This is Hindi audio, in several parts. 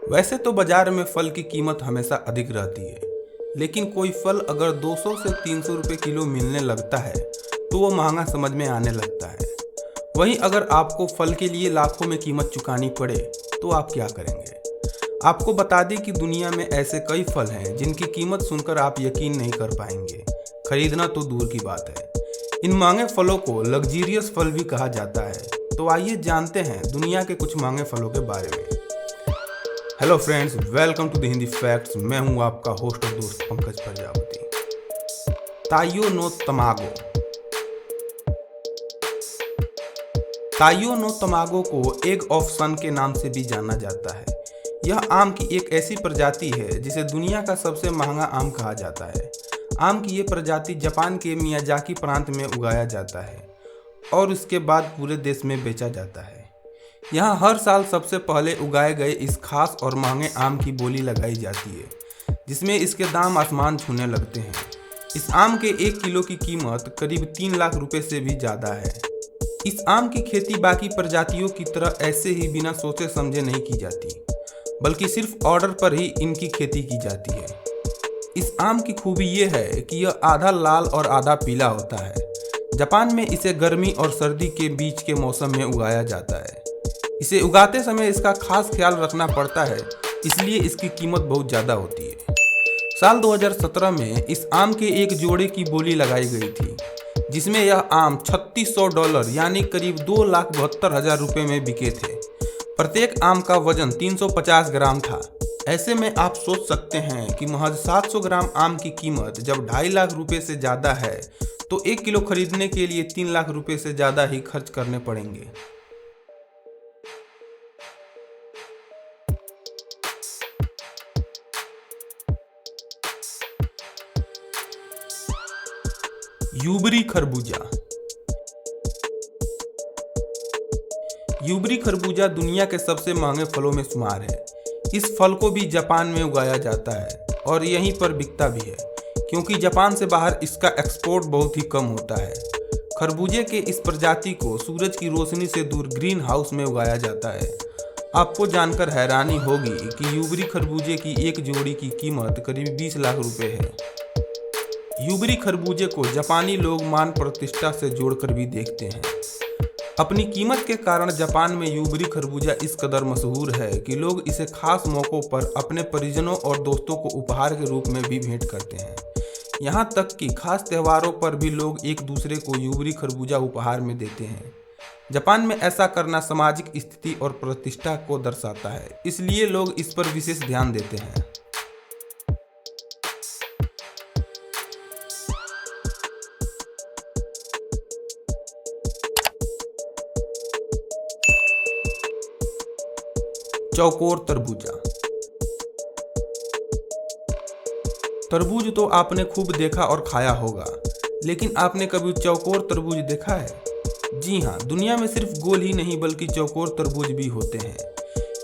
वैसे तो बाजार में फल की कीमत हमेशा अधिक रहती है, लेकिन कोई फल अगर 200 से 300 रुपये किलो मिलने लगता है तो वो महंगा समझ में आने लगता है। वहीं अगर आपको फल के लिए लाखों में कीमत चुकानी पड़े तो आप क्या करेंगे? आपको बता दें कि दुनिया में ऐसे कई फल हैं जिनकी कीमत सुनकर आप यकीन नहीं कर पाएंगे, खरीदना तो दूर की बात है। इन महंगे फलों को लग्जीरियस फल भी कहा जाता है। तो आइए जानते हैं दुनिया के कुछ महंगे फलों के बारे में। Hello friends, welcome to the Hindi facts. मैं हूं आपका होस्ट और दोस्त पंकज प्रजापति। ताइयो नो तमागो। ताइयो नो तमागो को एग ऑफ सन के नाम से भी जाना जाता है। यह आम की एक ऐसी प्रजाति है जिसे दुनिया का सबसे महंगा आम कहा जाता है। आम की ये प्रजाति जापान के मियाजाकी प्रांत में उगाया जाता है और उसके बाद पूरे देश में बेचा जाता है। यहाँ हर साल सबसे पहले उगाए गए इस खास और महंगे आम की बोली लगाई जाती है, जिसमें इसके दाम आसमान छूने लगते हैं। इस आम के 1 किलो की कीमत करीब 3 लाख रुपए से भी ज़्यादा है। इस आम की खेती बाकी प्रजातियों की तरह ऐसे ही बिना सोचे समझे नहीं की जाती, बल्कि सिर्फ ऑर्डर पर ही इनकी खेती की जाती है। इस आम की खूबी ये है कि यह आधा लाल और आधा पीला होता है। जापान में इसे गर्मी और सर्दी के बीच के मौसम में उगाया जाता है। इसे उगाते समय इसका खास ख्याल रखना पड़ता है, इसलिए इसकी कीमत बहुत ज़्यादा होती है। साल 2017 में इस आम के एक जोड़े की बोली लगाई गई थी, जिसमें यह आम $3600 यानी करीब 2,72,000 रुपये में बिके थे। प्रत्येक आम का वजन 350 ग्राम था। ऐसे में आप सोच सकते हैं कि महज 700 ग्राम आम की कीमत जब 2.5 लाख रुपये से ज़्यादा है तो 1 किलो खरीदने के लिए 3 लाख रुपये से ज़्यादा ही खर्च करने पड़ेंगे। यूबरी खरबूजा। यूबरी खरबूजा दुनिया के सबसे महंगे फलों में शुमार है। इस फल को भी जापान में उगाया जाता है और यहीं पर बिकता भी है, क्योंकि जापान से बाहर इसका एक्सपोर्ट बहुत ही कम होता है। खरबूजे के इस प्रजाति को सूरज की रोशनी से दूर ग्रीन हाउस में उगाया जाता है। आपको जानकर हैरानी होगी कि यूबरी खरबूजे की एक जोड़ी की कीमत करीब 20 लाख रुपए है। यूबरी खरबूजे को जापानी लोग मान प्रतिष्ठा से जोड़कर भी देखते हैं। अपनी कीमत के कारण जापान में यूबरी खरबूजा इस कदर मशहूर है कि लोग इसे खास मौक़ों पर अपने परिजनों और दोस्तों को उपहार के रूप में भी भेंट करते हैं। यहाँ तक कि खास त्योहारों पर भी लोग एक दूसरे को यूबरी खरबूजा उपहार में देते हैं। जापान में ऐसा करना सामाजिक स्थिति और प्रतिष्ठा को दर्शाता है, इसलिए लोग इस पर विशेष ध्यान देते हैं। चौकोर तरबूजा। तरबूज तो आपने खूब देखा और खाया होगा, लेकिन आपने कभी चौकोर तरबूज देखा है? जी हाँ, दुनिया में सिर्फ गोल ही नहीं बल्कि चौकोर तरबूज भी होते हैं।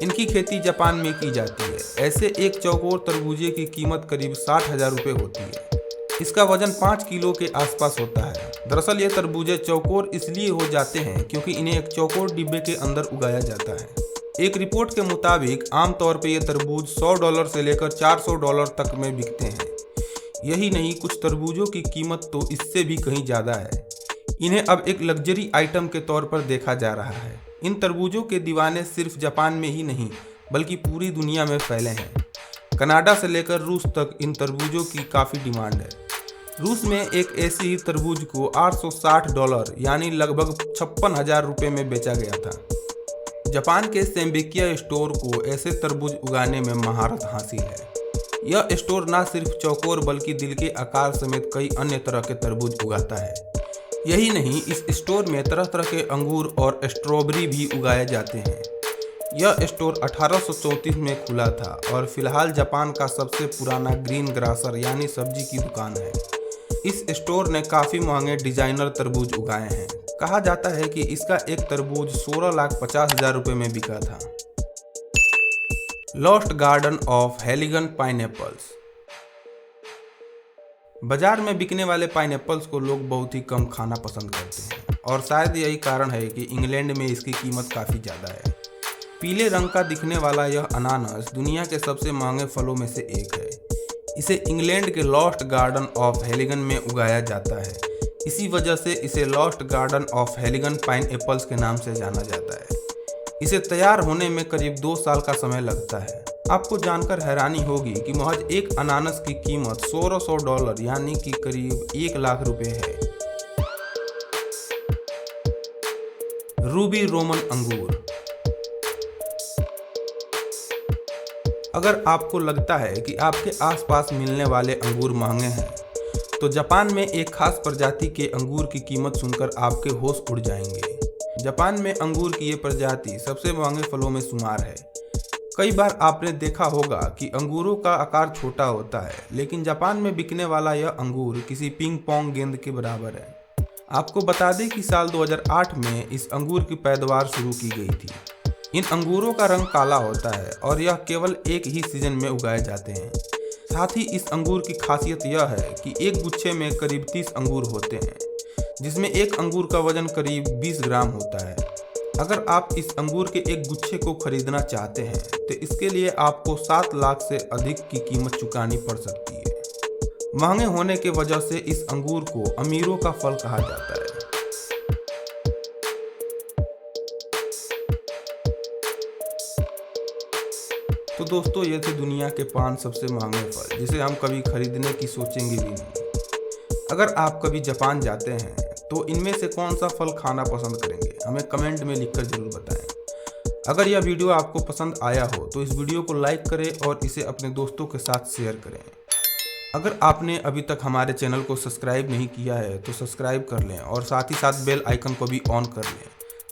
इनकी खेती जापान में की जाती है। ऐसे एक चौकोर तरबूजे की कीमत करीब 60,000 रुपये होती है। इसका वजन 5 किलो के आसपास होता है। दरअसल ये तरबूजे चौकोर इसलिए हो जाते हैं क्योंकि इन्हें एक चौकोर डिब्बे के अंदर उगाया जाता है। एक रिपोर्ट के मुताबिक आमतौर पर ये तरबूज $100 से लेकर $400 तक में बिकते हैं। यही नहीं, कुछ तरबूजों की कीमत तो इससे भी कहीं ज़्यादा है। इन्हें अब एक लग्जरी आइटम के तौर पर देखा जा रहा है। इन तरबूजों के दीवाने सिर्फ जापान में ही नहीं बल्कि पूरी दुनिया में फैले हैं। कनाडा से लेकर रूस तक इन तरबूजों की काफ़ी डिमांड है। रूस में एक ऐसी ही तरबूज को $860 यानी लगभग 56,000 रुपये में बेचा गया था। जापान के सेम्बिकिया स्टोर को ऐसे तरबूज उगाने में महारत हासिल है। यह स्टोर न सिर्फ चौकोर बल्कि दिल के आकार समेत कई अन्य तरह के तरबूज उगाता है। यही नहीं, इस स्टोर में तरह तरह के अंगूर और स्ट्रॉबेरी भी उगाए जाते हैं। यह स्टोर 1834 में खुला था और फिलहाल जापान का सबसे पुराना ग्रीन ग्रासर यानी सब्जी की दुकान है। इस स्टोर ने काफ़ी महंगे डिजाइनर तरबूज उगाए हैं। कहा जाता है कि इसका एक तरबूज 16,50,000 रुपये में बिका था। Lost garden of Heligan pineapples. बाजार में बिकने वाले पाइनएप्पल्स को लोग बहुत ही कम खाना पसंद करते हैं और शायद यही कारण है कि इंग्लैंड में इसकी कीमत काफ़ी ज़्यादा है। पीले रंग का दिखने वाला यह अनानास दुनिया के सबसे महंगे फलों में से एक है। इसे इंग्लैंड के लॉस्ट गार्डन ऑफ हेलिगन में उगाया जाता है। इसी वजह से इसे lost garden of Heligan pineapples के नाम से जाना जाता है। इसे तैयार होने में करीब 2 साल का समय लगता है। आपको जानकर हैरानी होगी कि महज एक अनानास की कीमत $1600 यानी कि करीब 1 लाख रुपए है। रूबी रोमन अंगूर। अगर आपको लगता है कि आपके आसपास मिलने वाले अंगूर महंगे हैं, तो जापान में एक खास प्रजाति के अंगूर की कीमत सुनकर आपके होश उड़ जाएंगे। जापान में अंगूर की ये प्रजाति सबसे महंगे फलों में शुमार है। कई बार आपने देखा होगा कि अंगूरों का आकार छोटा होता है, लेकिन जापान में बिकने वाला यह अंगूर किसी पिंग पोंग गेंद के बराबर है। आपको बता दें कि साल 2008 में इस अंगूर की पैदावार शुरू की गई थी। इन अंगूरों का रंग काला होता है और यह केवल एक ही सीजन में उगाए जाते हैं। साथ ही इस अंगूर की खासियत यह है कि एक गुच्छे में करीब 30 अंगूर होते हैं, जिसमें एक अंगूर का वजन करीब 20 ग्राम होता है। अगर आप इस अंगूर के एक गुच्छे को खरीदना चाहते हैं तो इसके लिए आपको 7 लाख से अधिक की कीमत चुकानी पड़ सकती है। महंगे होने की वजह से इस अंगूर को अमीरों का फल कहा जाता है। तो दोस्तों, ये थे दुनिया के 5 सबसे महंगे फल जिसे हम कभी खरीदने की सोचेंगे भी नहीं। अगर आप कभी जापान जाते हैं तो इनमें से कौन सा फल खाना पसंद करेंगे, हमें कमेंट में लिखकर जरूर बताएं। अगर यह वीडियो आपको पसंद आया हो तो इस वीडियो को लाइक करें और इसे अपने दोस्तों के साथ शेयर करें। अगर आपने अभी तक हमारे चैनल को सब्सक्राइब नहीं किया है तो सब्सक्राइब कर लें और साथ ही साथ बेल आइकन को भी ऑन कर लें,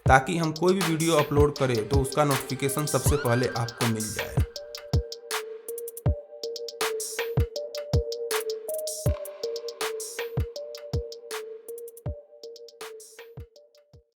ताकि हम कोई भी वीडियो अपलोड करें तो उसका नोटिफिकेशन सबसे पहले आपको मिल जाए।